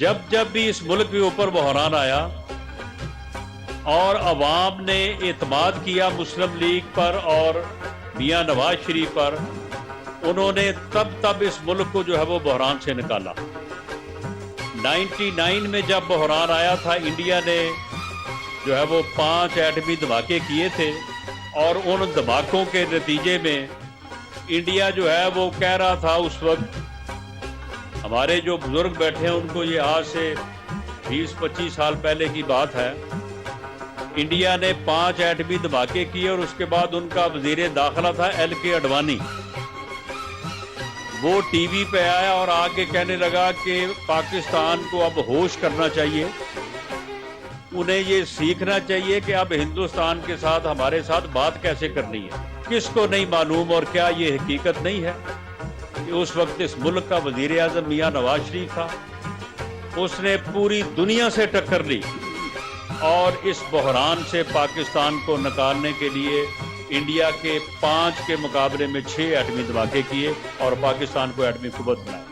जब जब भी इस मुल्क के ऊपर बहरान आया और अवाम ने एतमाद किया मुस्लिम लीग पर और मियां नवाज शरीफ पर, उन्होंने तब इस मुल्क को जो है वो बहरान से निकाला। 99 में जब बहरान आया था, इंडिया ने जो है वो 5 एटमी धमाके किए थे और उन धमाकों के नतीजे में इंडिया जो है वो कह रहा था उस वक्त, हमारे जो बुजुर्ग बैठे हैं उनको ये आज से 20-25 साल पहले की बात है, इंडिया ने 5 एटमी धमाके किए और उसके बाद उनका वजीर दाखिला था LK अडवाणी। वो टीवी पे आया और आके कहने लगा कि पाकिस्तान को अब होश करना चाहिए, उन्हें ये सीखना चाहिए कि अब हिंदुस्तान के साथ हमारे साथ बात कैसे करनी है। किसको नहीं मालूम और क्या ये हकीकत नहीं है कि उस वक्त इस मुल्क का वजीर आज़म मियां नवाज शरीफ था, उसने पूरी दुनिया से टक्कर ली और इस बहरान से पाकिस्तान को निकालने के लिए इंडिया के 5 के मुकाबले में 6 एटमी धमाके किए और पाकिस्तान को एटमी कुव्वत बनाया।